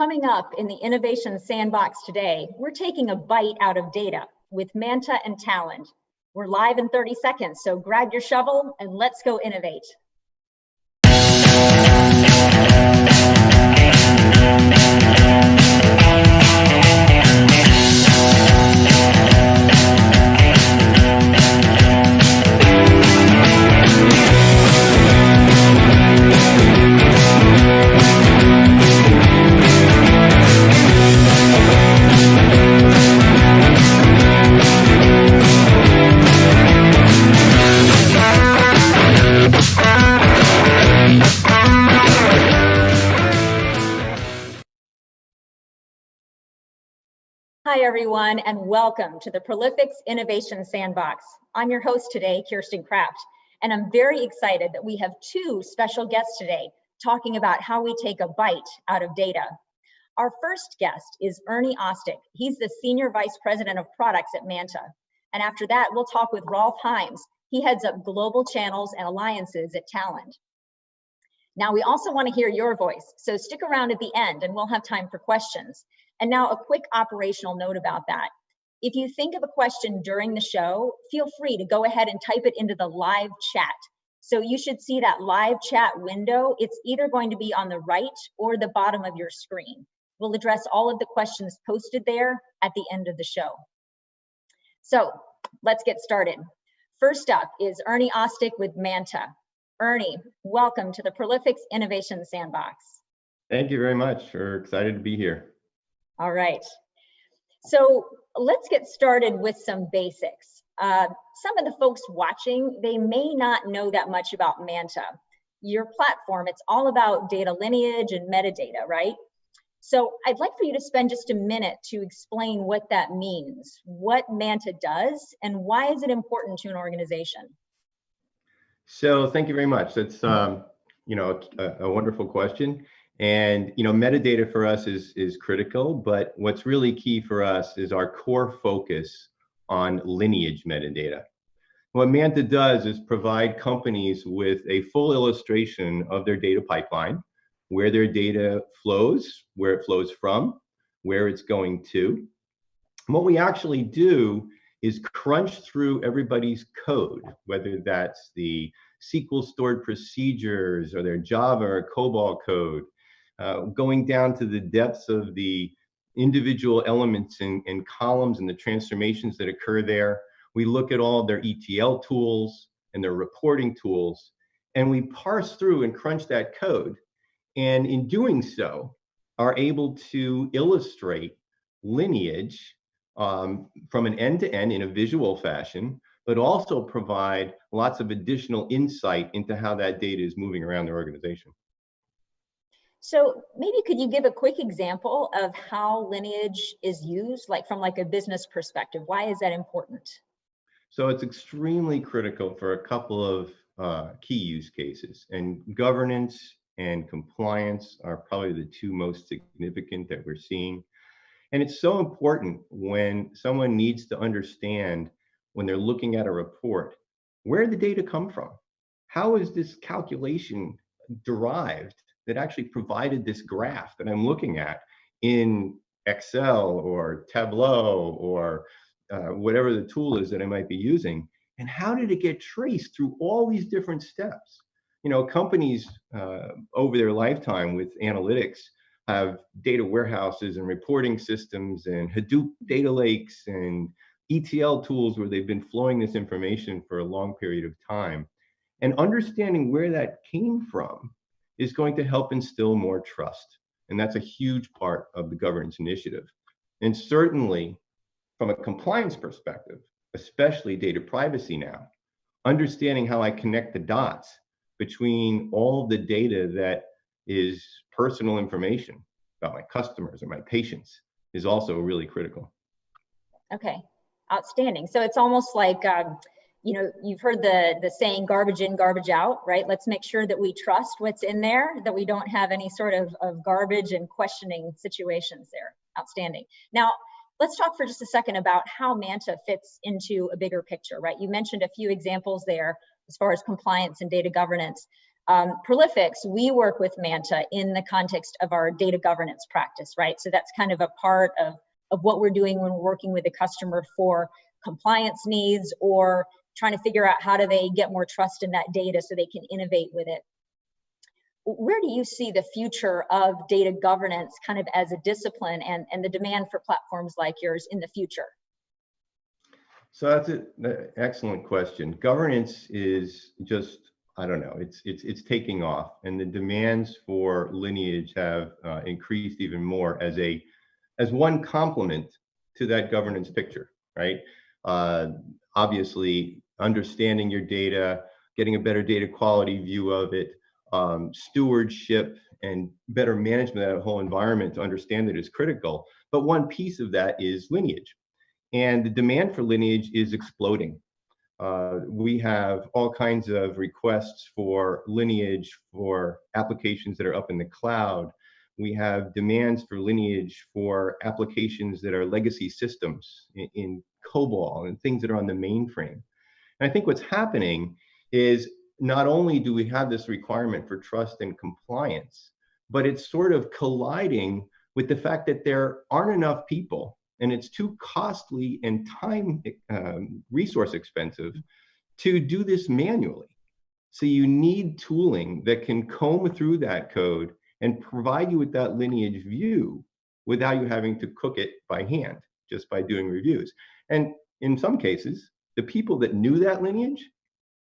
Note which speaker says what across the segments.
Speaker 1: Coming up in the Innovation Sandbox today, we're taking a bite out of data with Manta and Talend. We're live in 30 seconds, so grab your shovel and let's go innovate. Hi everyone, and welcome to the Prolifics Innovation Sandbox. I'm your host today, Kirsten Kraft, and I'm very excited that we have two special guests today talking about how we take a bite out of data. Our first guest is Ernie Ostick. He's the Senior Vice President of Products at Manta. And after that, we'll talk with Rolf Himes. He heads up global channels and alliances at Talend. Now, we also want to hear your voice, so stick around at the end and we'll have time for questions. And now a quick operational note about that. If you think of a question during the show, feel free to go ahead and type it into the live chat. So you should see that live chat window. It's either going to be on the right or the bottom of your screen. We'll address all of the questions posted there at the end of the show. So let's get started. First up is Ernie Ostick with Manta. Ernie, welcome to the Prolifics Innovation Sandbox.
Speaker 2: Thank you very much. We're excited to be here.
Speaker 1: All right. So let's get started with some basics. Some of the folks watching, they may not know that much about Manta. Your platform, it's all about data lineage and metadata, right? So I'd like for you to spend just a minute to explain what that means, what Manta does, and why is it important to an organization?
Speaker 2: So thank you very much. That's a wonderful question. And metadata for us is critical, but what's really key for us is our core focus on lineage metadata. What Manta does is provide companies with a full illustration of their data pipeline, where their data flows, where it flows from, where it's going to. And what we actually do is crunch through everybody's code, whether that's the SQL stored procedures or their Java or COBOL code, going down to the depths of the individual elements and columns and the transformations that occur there. We look at all of their ETL tools and their reporting tools, and we parse through and crunch that code. And in doing so, are able to illustrate lineage from an end-to-end in a visual fashion, but also provide lots of additional insight into how that data is moving around the organization.
Speaker 1: So maybe could you give a quick example of how lineage is used, like from a business perspective? Why is that important?
Speaker 2: So it's extremely critical for a couple of key use cases, and governance and compliance are probably the two most significant that we're seeing. And it's so important when someone needs to understand, when they're looking at a report, where did the data come from? How is this calculation derived that actually provided this graph that I'm looking at in Excel or Tableau or whatever the tool is that I might be using? And how did it get traced through all these different steps? Companies over their lifetime with analytics have data warehouses and reporting systems and Hadoop data lakes and ETL tools where they've been flowing this information for a long period of time. And understanding where that came from is going to help instill more trust. And that's a huge part of the governance initiative. And certainly from a compliance perspective, especially data privacy now, understanding how I connect the dots between all the data that is personal information about my customers or my patients is also really critical.
Speaker 1: Okay, outstanding. So it's almost like, you've heard the saying, garbage in, garbage out, right? Let's make sure that we trust what's in there, that we don't have any sort of garbage and questioning situations there. Outstanding. Now, let's talk for just a second about how Manta fits into a bigger picture, right? You mentioned a few examples there as far as compliance and data governance. Prolifics, we work with Manta in the context of our data governance practice, right? So that's kind of a part of what we're doing when we're working with a customer for compliance needs or trying to figure out how do they get more trust in that data so they can innovate with it. Where do you see the future of data governance kind of as a discipline and the demand for platforms like yours in the future?
Speaker 2: So that's an excellent question. Governance is just, I don't know, it's taking off, and the demands for lineage have increased even more as one complement to that governance picture, right? Obviously, understanding your data, getting a better data quality view of it, stewardship and better management of that whole environment to understand it is critical. But one piece of that is lineage. And the demand for lineage is exploding. We have all kinds of requests for lineage for applications that are up in the cloud. We have demands for lineage for applications that are legacy systems in COBOL and things that are on the mainframe. And I think what's happening is not only do we have this requirement for trust and compliance, but it's sort of colliding with the fact that there aren't enough people and it's too costly and time resource expensive to do this manually. So you need tooling that can comb through that code and provide you with that lineage view without you having to cook it by hand, just by doing reviews. And in some cases, the people that knew that lineage,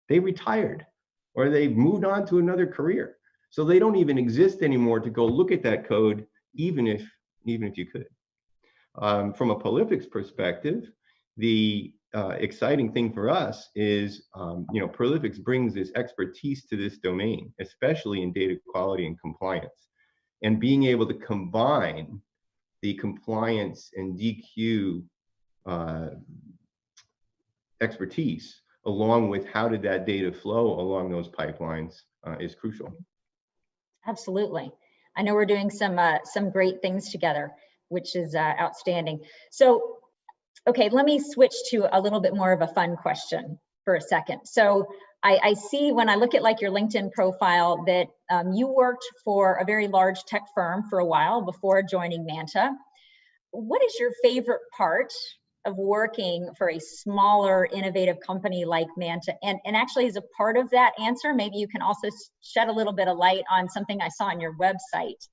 Speaker 2: they retired or they moved on to another career. So they don't even exist anymore to go look at that code, even if you could. From a Prolifics perspective, the exciting thing for us is, Prolifics brings this expertise to this domain, especially in data quality and compliance, and being able to combine the compliance and DQ expertise along with how did that data flow along those pipelines is crucial.
Speaker 1: Absolutely. I know we're doing some great things together, which is outstanding. So, okay, let me switch to a little bit more of a fun question for a second. So I see when I look at like your LinkedIn profile that you worked for a very large tech firm for a while before joining Manta. What is your favorite part of working for a smaller, innovative company like Manta? And actually, as a part of that answer, maybe you can also shed a little bit of light on something I saw on your website.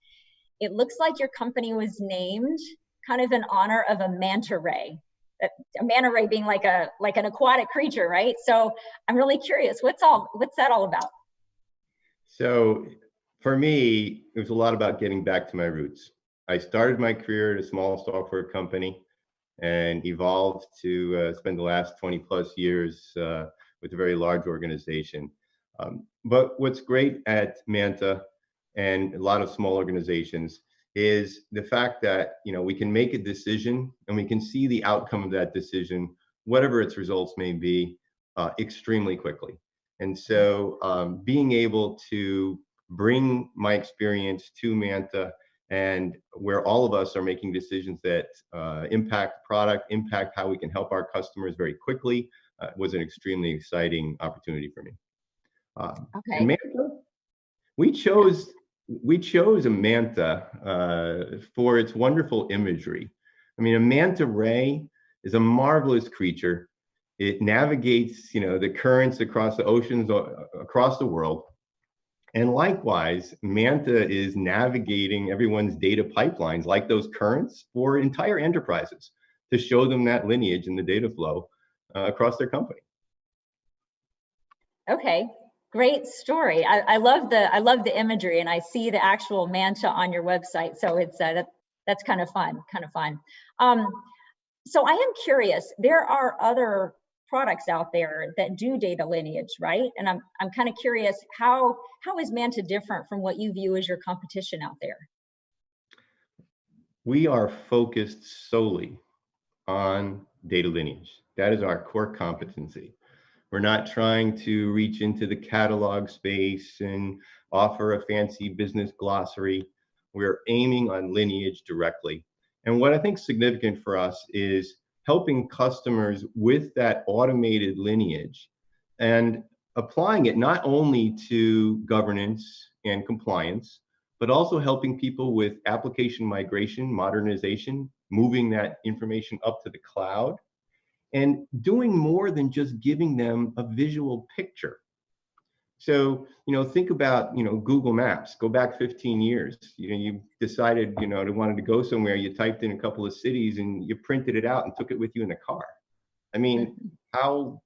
Speaker 1: It looks like your company was named kind of in honor of a manta ray. A manta ray being like an aquatic creature, right? So I'm really curious, what's that all about?
Speaker 2: So for me, it was a lot about getting back to my roots. I started my career at a small software company and evolved to spend the last 20 plus years with a very large organization. But what's great at Manta and a lot of small organizations is the fact that we can make a decision and we can see the outcome of that decision, whatever its results may be, extremely quickly. And so being able to bring my experience to Manta, and where all of us are making decisions that impact product, impact how we can help our customers very quickly, was an extremely exciting opportunity for me.
Speaker 1: Okay.
Speaker 2: And Manta, we chose a Manta for its wonderful imagery. I mean, a manta ray is a marvelous creature. It navigates, the currents across the oceans, across the world. And likewise, Manta is navigating everyone's data pipelines, like those currents, for entire enterprises to show them that lineage and the data flow across their company.
Speaker 1: Okay, great story. I love the imagery, and I see the actual Manta on your website. So it's that's kind of fun, So I am curious. There are other products out there that do data lineage, right? And I'm kind of curious, how is Manta different from what you view as your competition out there?
Speaker 2: We are focused solely on data lineage. That is our core competency. We're not trying to reach into the catalog space and offer a fancy business glossary. We're aiming on lineage directly. And what I think is significant for us is helping customers with that automated lineage and applying it not only to governance and compliance, but also helping people with application migration, modernization, moving that information up to the cloud, and doing more than just giving them a visual picture. So, think about, Google Maps, go back 15 years. You decided, to wanted to go somewhere, you typed in a couple of cities and you printed it out and took it with you in the car. I mean, how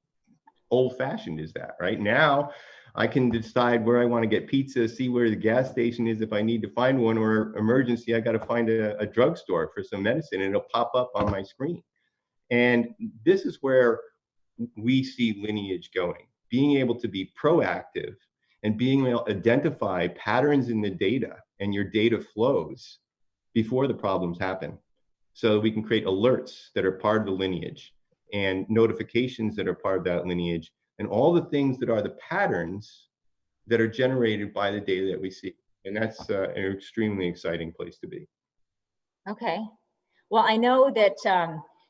Speaker 2: old-fashioned is that, right? Now, I can decide where I want to get pizza, see where the gas station is if I need to find one, or emergency, I got to find a drugstore for some medicine, and it'll pop up on my screen. And this is where we see Lineage going, being able to be proactive and being able to identify patterns in the data and your data flows before the problems happen. So we can create alerts that are part of the lineage and notifications that are part of that lineage, and all the things that are the patterns that are generated by the data that we see. And that's an extremely exciting place to be.
Speaker 1: Okay. Well, I know that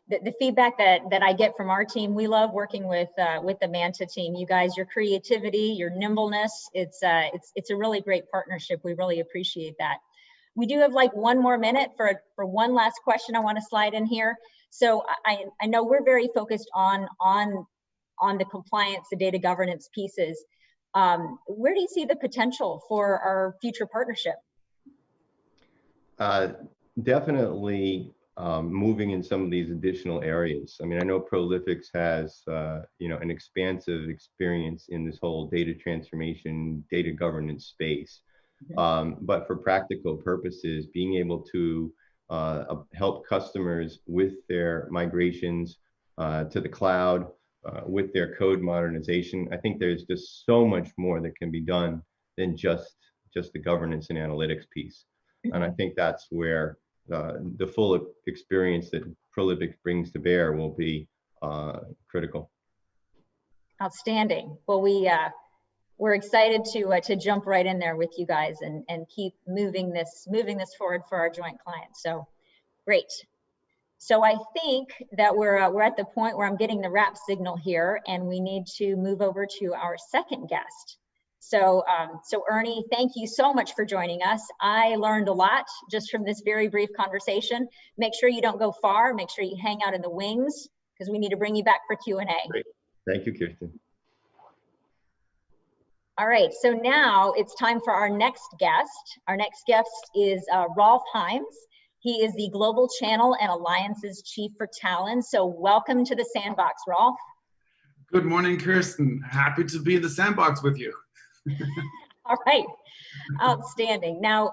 Speaker 1: the feedback that I get from our team, we love working with the Manta team. You guys, your creativity, your nimbleness, it's a really great partnership. We really appreciate that. We do have like 1 more minute for one last question I want to slide in here. So I know we're very focused on the compliance, the data governance pieces. Where do you see the potential for our future partnership?
Speaker 2: Definitely moving in some of these additional areas. I mean, I know Prolifics has an expansive experience in this whole data transformation, data governance space. But for practical purposes, being able to help customers with their migrations to the cloud, with their code modernization, I think there's just so much more that can be done than just the governance and analytics piece. And I think that's where the full experience that Prolific brings to bear will be critical.
Speaker 1: Outstanding. Well, we're excited to jump right in there with you guys and keep moving this forward for our joint clients. So great. So I think that we're at the point where I'm getting the wrap signal here, and we need to move over to our second guest. So Ernie, thank you so much for joining us. I learned a lot just from this very brief conversation. Make sure you don't go far. Make sure you hang out in the wings, because we need to bring you back for Q&A.
Speaker 2: Great. Thank you, Kirsten.
Speaker 1: All right, so now it's time for our next guest. Our next guest is Rolf Himes. He is the Global Channel and Alliances Chief for Talon. So welcome to the Sandbox, Rolf.
Speaker 3: Good morning, Kirsten. Happy to be in the Sandbox with you.
Speaker 1: All right, outstanding. Now,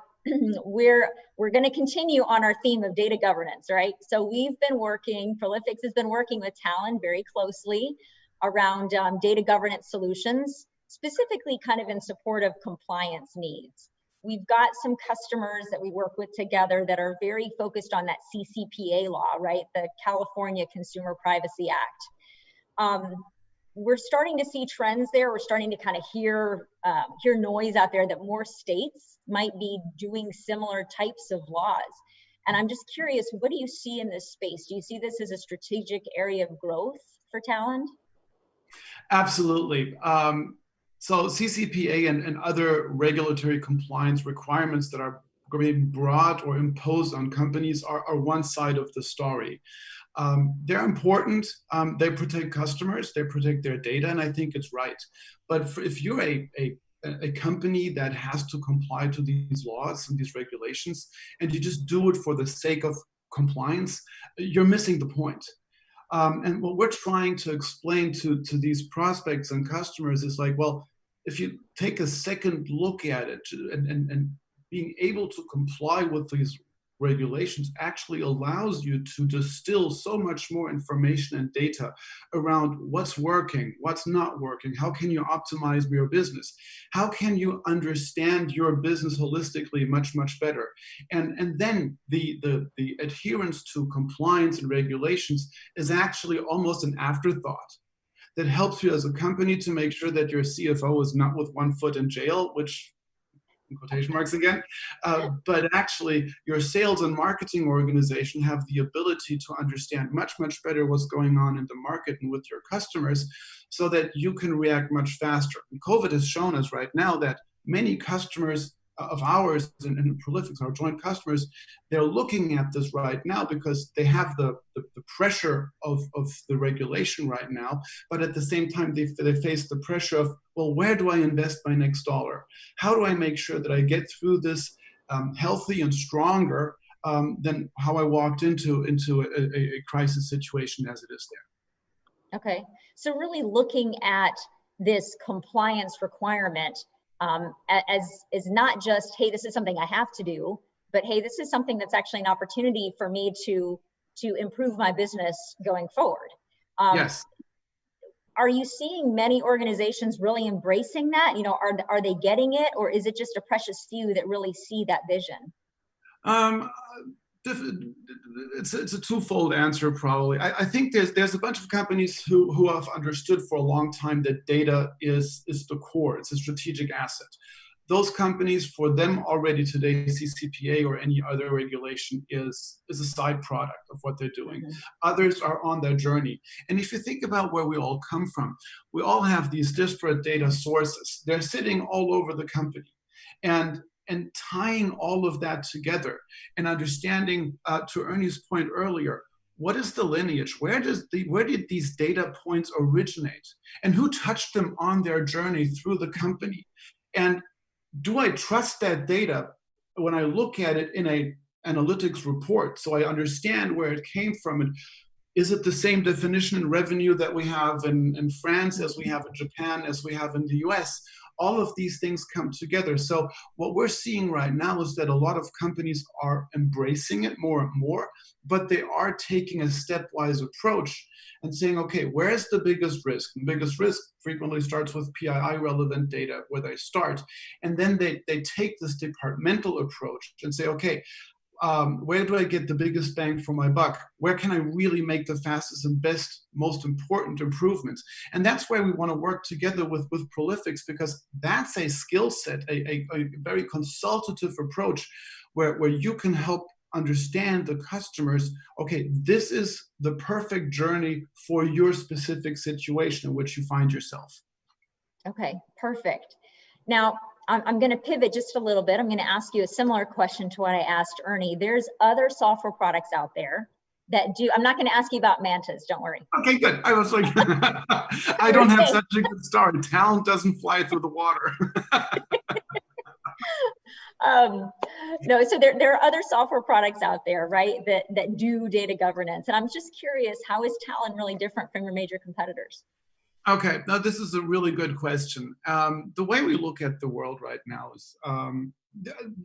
Speaker 1: we're going to continue on our theme of data governance, right? So we've been working, Prolifics has been working with Talon very closely around data governance solutions, specifically kind of in support of compliance needs. We've got some customers that we work with together that are very focused on that CCPA law, right? The California Consumer Privacy Act. We're starting to see trends there. We're starting to kind of hear noise out there that more states might be doing similar types of laws. And I'm just curious, what do you see in this space? Do you see this as a strategic area of growth for Talon?
Speaker 3: Absolutely. So CCPA and other regulatory compliance requirements that are being brought or imposed on companies are one side of the story. They're important. They protect customers, they protect their data, and I think it's right. But if you're a company that has to comply to these laws and these regulations, and you just do it for the sake of compliance, you're missing the point. And what we're trying to explain to these prospects and customers is like, well, if you take a second look at it and being able to comply with these regulations actually allows you to distill so much more information and data around what's working, what's not working, how can you optimize your business, how can you understand your business holistically much better, and then the adherence to compliance and regulations is actually almost an afterthought that helps you as a company to make sure that your CFO is not with one foot in jail, which in quotation marks again, but actually your sales and marketing organization have the ability to understand much, much better what's going on in the market and with your customers so that you can react much faster. And COVID has shown us right now that many customers of ours and Prolifics, our joint customers, they're looking at this right now because they have the pressure of the regulation right now, but at the same time they face the pressure of, well, where do I invest my next dollar? How do I make sure that I get through this healthy and stronger than how I walked into a crisis situation as it is there?
Speaker 1: Okay, so really looking at this compliance requirement as is not just, hey, this is something I have to do, but hey, this is something that's actually an opportunity for me to improve my business going forward.
Speaker 3: Yes.
Speaker 1: Are you seeing many organizations really embracing that? You know, are they getting it, or is it just a precious few that really see that vision?
Speaker 3: It's a twofold answer, probably. I think there's a bunch of companies who have understood for a long time that data is the core. It's a strategic asset. Those companies, for them already today, CCPA or any other regulation is a side product of what they're doing. Mm-hmm. Others are on their journey. And if you think about where we all come from, we all have these disparate data sources. They're sitting all over the company. And tying all of that together and understanding, to Ernie's point earlier, what is the lineage? Where did these data points originate? And who touched them on their journey through the company? And do I trust that data when I look at it in an analytics report so I understand where it came from? And is it the same definition in revenue that we have in France as we have in Japan, as we have in the US? All of these things come together. So what we're seeing right now is that a lot of companies are embracing it more and more, but they are taking a stepwise approach and saying, okay, where's the biggest risk? The biggest risk frequently starts with PII relevant data where they start. And then they take this departmental approach and say, okay, where do I get the biggest bang for my buck? Where can I really make the fastest and best, most important improvements? And that's where we want to work together with Prolifics, because that's a skill set, a very consultative approach where you can help understand the customers, okay, this is the perfect journey for your specific situation in which you find yourself.
Speaker 1: Okay, perfect. Now, I'm going to pivot just a little bit. I'm going to ask you a similar question to what I asked Ernie. There's other software products out there that do, I'm not going to ask you about Mantas, don't worry.
Speaker 3: Okay, good. I was like, I don't have such a good start. Talent doesn't fly through the water.
Speaker 1: No, so there are other software products out there, right, that do data governance. And I'm just curious, how is Talent really different from your major competitors?
Speaker 3: Okay, now this is a really good question. The way we look at the world right now is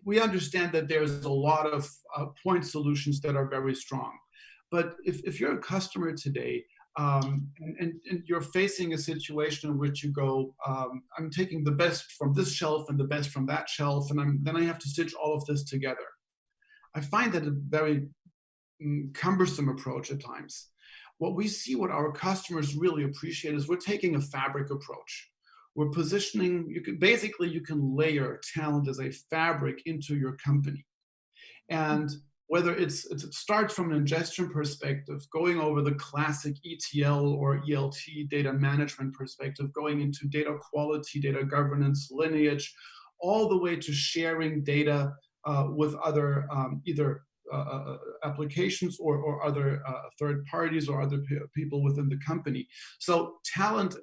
Speaker 3: we understand that there's a lot of point solutions that are very strong. But if you're a customer today and you're facing a situation in which you go, I'm taking the best from this shelf and the best from that shelf, and then I have to stitch all of this together. I find that a very cumbersome approach at times. What we see, what our customers really appreciate, is we're taking a fabric approach. We're positioning, you can layer talent as a fabric into your company. And whether it starts from an ingestion perspective, going over the classic ETL or ELT data management perspective, going into data quality, data governance, lineage, all the way to sharing data with other either applications or other third parties or other people within the company. So Talent,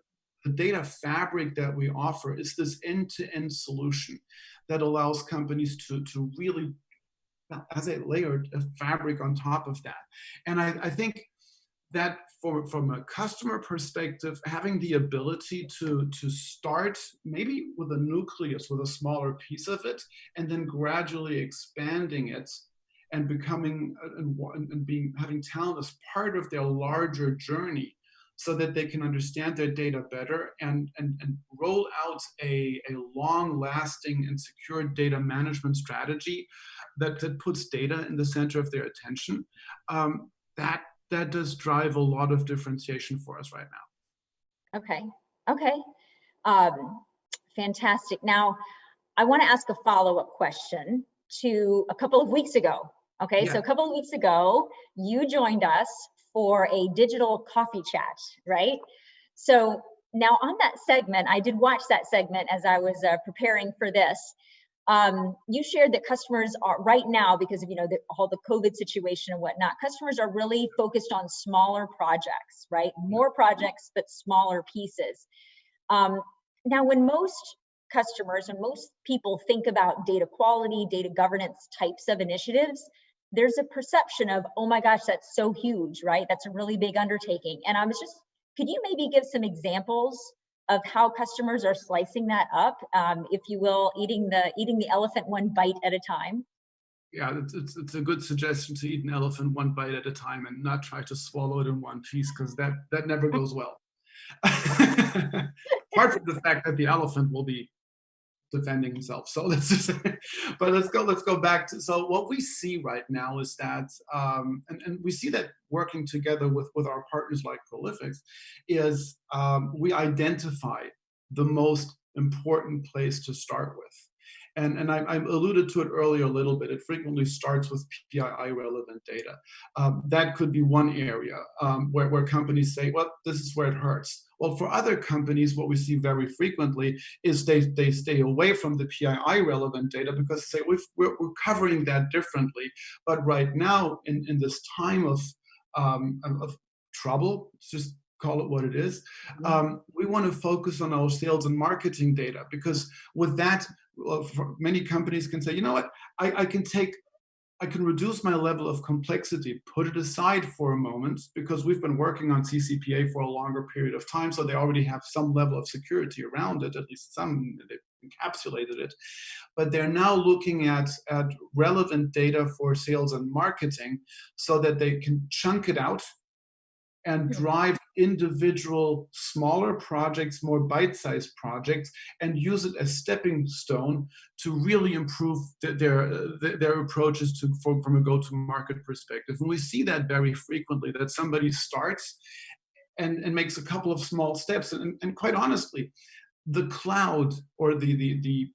Speaker 3: the data fabric that we offer, is this end-to-end solution that allows companies to really, as a layered fabric on top of that. And I think that from a customer perspective, having the ability to start maybe with a nucleus, with a smaller piece of it, and then gradually expanding it and becoming and having talent as part of their larger journey, so that they can understand their data better and roll out a long-lasting and secure data management strategy that puts data in the center of their attention. That does drive a lot of differentiation for us right now.
Speaker 1: Okay. Fantastic. Now, I want to ask a follow-up question to a couple of weeks ago. Okay,
Speaker 3: Yeah.
Speaker 1: so a couple of weeks ago, you joined us for a digital coffee chat, right? So now on that segment, I did watch that segment as I was preparing for this. You shared that customers are right now, because of all the COVID situation and whatnot, customers are really focused on smaller projects, right? More projects, but smaller pieces. Now, when most customers and most people think about data quality, data governance types of initiatives, there's a perception of, oh my gosh, that's so huge, right? That's a really big undertaking. And I was just, could you maybe give some examples of how customers are slicing that up, if you will, eating the elephant one bite at a time?
Speaker 3: Yeah, it's a good suggestion to eat an elephant one bite at a time and not try to swallow it in one piece, because that never goes well. Apart from the fact that the elephant will be defending himself. So but let's go back to, so what we see right now is that, and we see that working together with our partners like Prolifics, is we identify the most important place to start with. And I alluded to it earlier a little bit. It frequently starts with PII relevant data. That could be one area where companies say, well, this is where it hurts. Well, for other companies, what we see very frequently is they stay away from the PII relevant data because they say we're covering that differently. But right now, in this time of trouble, just call it what it is, we want to focus on our sales and marketing data, because with that, many companies can say, you know what, I can reduce my level of complexity, put it aside for a moment, because we've been working on CCPA for a longer period of time, so they already have some level of security around it, at least some, they've encapsulated it. But they're now looking at relevant data for sales and marketing so that they can chunk it out and drive individual smaller projects, more bite-sized projects, and use it as stepping stone to really improve their approaches from a go-to-market perspective. And we see that very frequently, that somebody starts and makes a couple of small steps. And quite honestly, the cloud, or the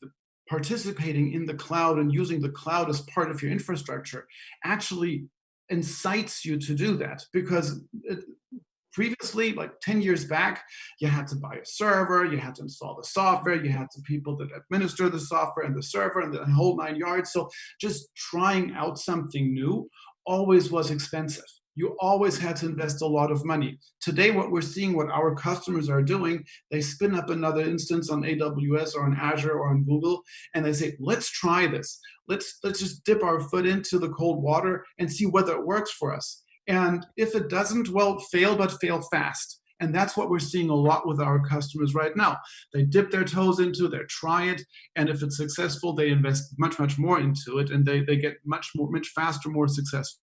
Speaker 3: participating in the cloud and using the cloud as part of your infrastructure actually incites you to do that, because previously, like 10 years back, you had to buy a server, you had to install the software, you had the people that administer the software and the server and the whole 9 yards. So just trying out something new always was expensive. You always had to invest a lot of money. Today, what we're seeing, what our customers are doing, they spin up another instance on AWS or on Azure or on Google, and they say, let's try this. Let's just dip our foot into the cold water and see whether it works for us. And if it doesn't, well, fail, but fail fast. And that's what we're seeing a lot with our customers right now. They dip their toes into, they try it, and if it's successful, they invest much, much more into it, and they get much faster, more successful.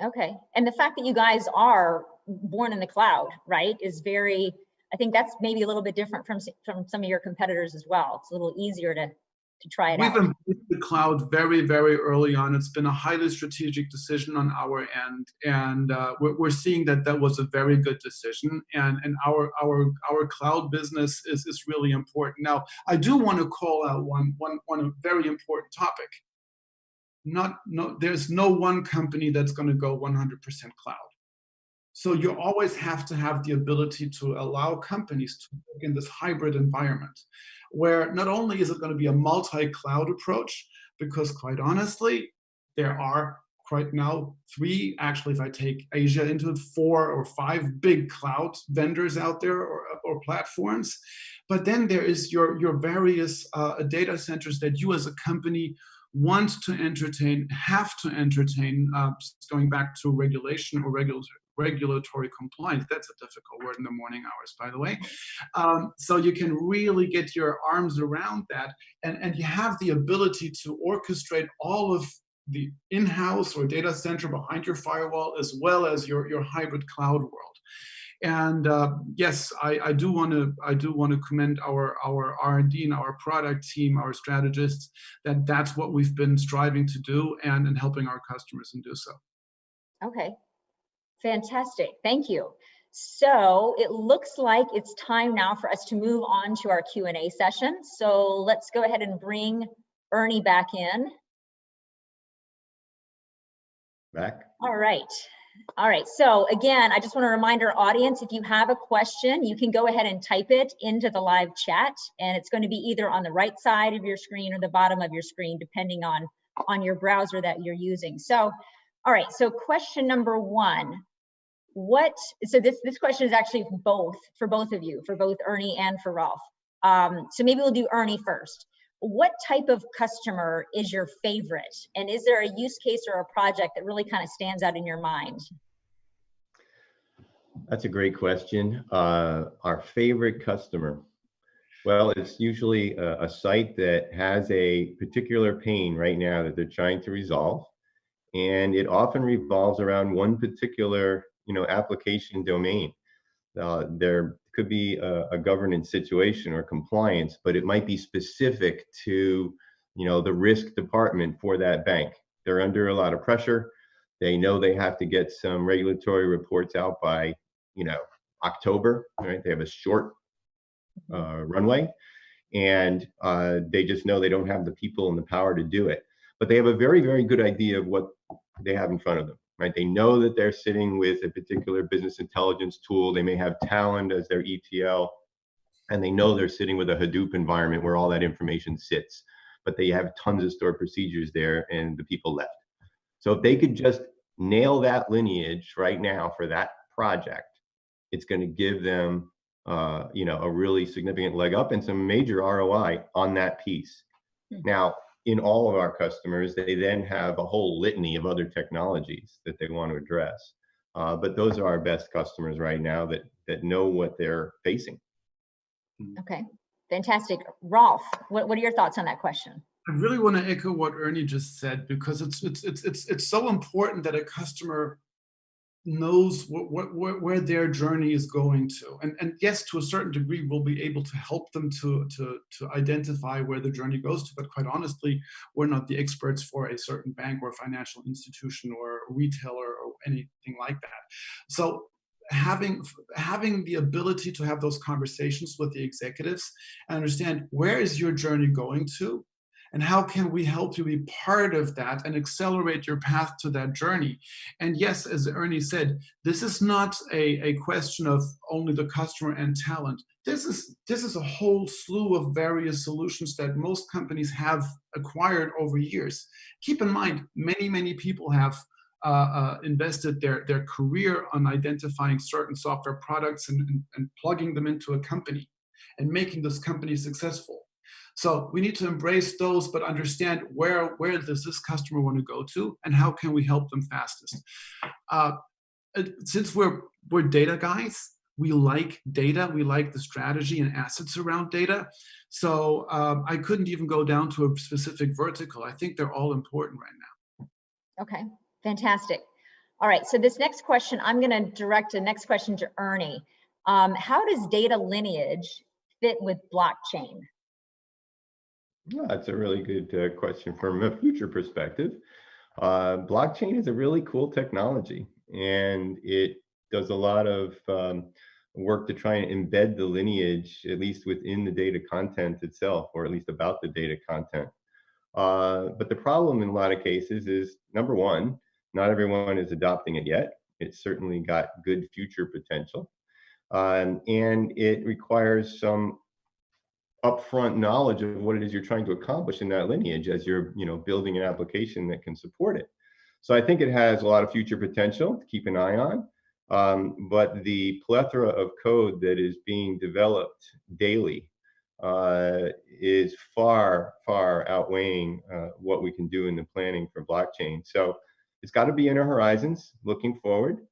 Speaker 1: Okay, and the fact that you guys are born in the cloud, right, is very, I think that's maybe a little bit different from some of your competitors as well. It's a little easier to try it out.
Speaker 3: We've embraced the cloud very, very early on. It's been a highly strategic decision on our end, and we're seeing that was a very good decision. And our cloud business is really important. Now, I do want to call out one very important topic. There's no one company that's going to go 100% cloud. So you always have to have the ability to allow companies to work in this hybrid environment, where not only is it going to be a multi-cloud approach, because quite honestly, there are right now 3, actually, if I take Asia into it, 4 or 5 big cloud vendors out there, or platforms. But then there is your various data centers that you as a company want to entertain, have to entertain, going back to regulation or regulatory compliance. That's a difficult word in the morning hours, by the way. So you can really get your arms around that, and you have the ability to orchestrate all of the in-house or data center behind your firewall, as well as your hybrid cloud world. And yes, I do want to commend our R&D and our product team, our strategists, that's what we've been striving to do, and helping our customers and do so.
Speaker 1: Okay, fantastic. Thank you. So it looks like it's time now for us to move on to our Q&A session. So let's go ahead and bring Ernie back in.
Speaker 2: Back.
Speaker 1: All right. All right. So again, I just want to remind our audience, if you have a question, you can go ahead and type it into the live chat, and it's going to be either on the right side of your screen or the bottom of your screen, depending on your browser that you're using. So, all right. So question number one. So this question is actually for both of you, for both Ernie and for Rolf. So maybe we'll do Ernie first. What type of customer is your favorite? And is there a use case or a project that really kind of stands out in your mind?
Speaker 2: That's a great question. Our favorite customer. Well, it's usually a site that has a particular pain right now that they're trying to resolve. And it often revolves around one particular application domain. There could be a governance situation or compliance, but it might be specific to the risk department for that bank. They're under a lot of pressure. They know they have to get some regulatory reports out by October, right? They have a short runway, and they just know they don't have the people and the power to do it. But they have a very, very good idea of what they have in front of them, right? They know that they're sitting with a particular business intelligence tool. They may have Talent as their ETL, and they know they're sitting with a Hadoop environment where all that information sits. But they have tons of stored procedures there and the people left. So if they could just nail that lineage right now for that project, it's going to give them a really significant leg up and some major ROI on that piece. Now, in all of our customers, they then have a whole litany of other technologies that they want to address. But those are our best customers right now that know what they're facing.
Speaker 1: Okay, fantastic. Rolf, what are your thoughts on that question?
Speaker 3: I really want to echo what Ernie just said, because it's so important that a customer knows where their journey is going to, and yes, to a certain degree, we'll be able to help them to identify where the journey goes to. But quite honestly, we're not the experts for a certain bank or financial institution or retailer or anything like that. So having the ability to have those conversations with the executives and understand where is your journey going to, and how can we help you be part of that and accelerate your path to that journey. And yes, as Ernie said, this is not a question of only the customer and talent. This is a whole slew of various solutions that most companies have acquired over years. Keep in mind, many people have invested their career on identifying certain software products and plugging them into a company and making this company successful. So we need to embrace those, but understand where does this customer want to go to, and how can we help them fastest. Since we're data guys, we like data, we like the strategy and assets around data. So I couldn't even go down to a specific vertical. I think they're all important right now.
Speaker 1: Okay, fantastic. All right, so this next question, I'm going to direct the next question to Ernie. How does data lineage fit with blockchain?
Speaker 2: That's a really good question from a future perspective. Blockchain is a really cool technology, and it does a lot of work to try and embed the lineage, at least within the data content itself, or at least about the data content. But the problem in a lot of cases is, number one, not everyone is adopting it yet. It's certainly got good future potential. And it requires some upfront knowledge of what it is you're trying to accomplish in that lineage as you're building an application that can support it. So I think it has a lot of future potential to keep an eye on, but the plethora of code that is being developed daily is far outweighing what we can do in the planning for blockchain. So it's got to be in our horizons looking forward,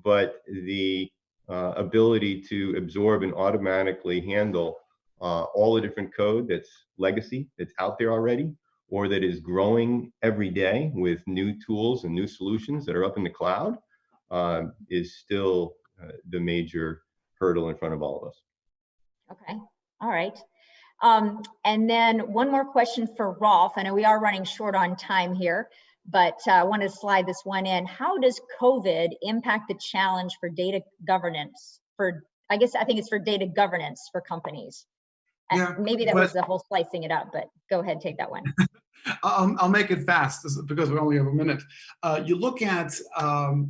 Speaker 2: but the ability to absorb and automatically handle all the different code that's legacy, that's out there already, or that is growing every day with new tools and new solutions that are up in the cloud, is still the major hurdle in front of all of us.
Speaker 1: Okay, all right. And then one more question for Rolf. I know we are running short on time here, but I want to slide this one in. How does COVID impact the challenge for data governance I think it's for data governance for companies?
Speaker 3: Yeah,
Speaker 1: maybe that was the whole slicing it up, but go ahead, take that one.
Speaker 3: I'll make it fast because we only have a minute. You look at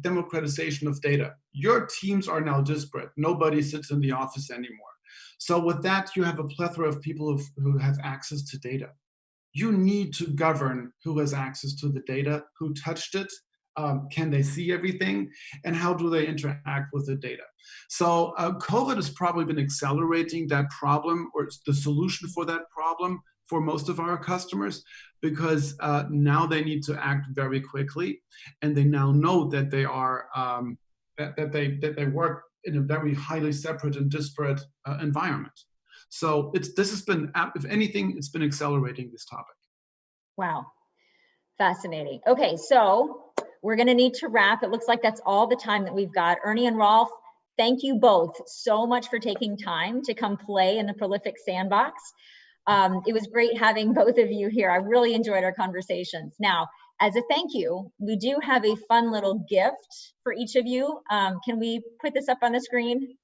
Speaker 3: democratization of data. Your teams are now disparate. Nobody sits in the office anymore. So with that, you have a plethora of people who have access to data. You need to govern who has access to the data, who touched it, can they see everything, and how do they interact with the data. So COVID has probably been accelerating that problem, or the solution for that problem for most of our customers, because now they need to act very quickly, and they now know that they are that they work in a very highly separate and disparate environment. So this has been, if anything, it's been accelerating this topic.
Speaker 1: Wow, fascinating. Okay, so we're going to need to wrap. It looks like that's all the time that we've got. Ernie and Rolf, thank you both so much for taking time to come play in the Prolific Sandbox. It was great having both of you here. I really enjoyed our conversations. Now, as a thank you, we do have a fun little gift for each of you. Can we put this up on the screen?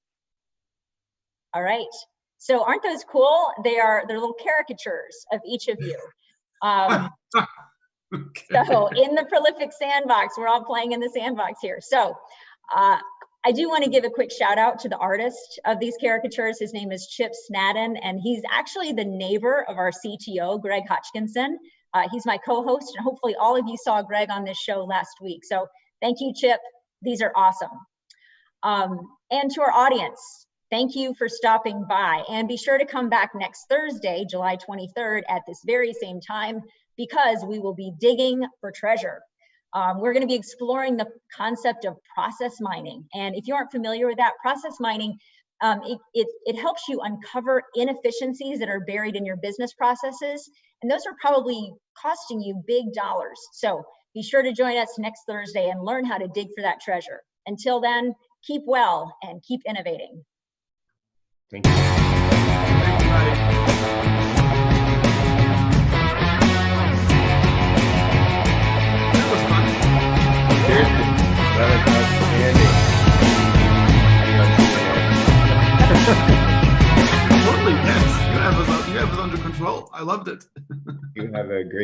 Speaker 1: All right. So aren't those cool? They're little caricatures of each of you. Okay. So in the Prolific Sandbox, we're all playing in the sandbox here. So I do want to give a quick shout out to the artist of these caricatures. His name is Chip Snadden, and he's actually the neighbor of our CTO, Greg Hodgkinson. He's my co-host, and hopefully all of you saw Greg on this show last week. So thank you, Chip. These are awesome. And to our audience, thank you for stopping by, and be sure to come back next Thursday, July 23rd at this very same time, because we will be digging for treasure. We're going to be exploring the concept of process mining. And if you aren't familiar with that, process mining, it helps you uncover inefficiencies that are buried in your business processes. And those are probably costing you big dollars. So be sure to join us next Thursday and learn how to dig for that treasure. Until then, keep well and keep innovating.
Speaker 2: Thank you.
Speaker 3: Totally, yes. You have us under control. I loved it.
Speaker 2: You have a great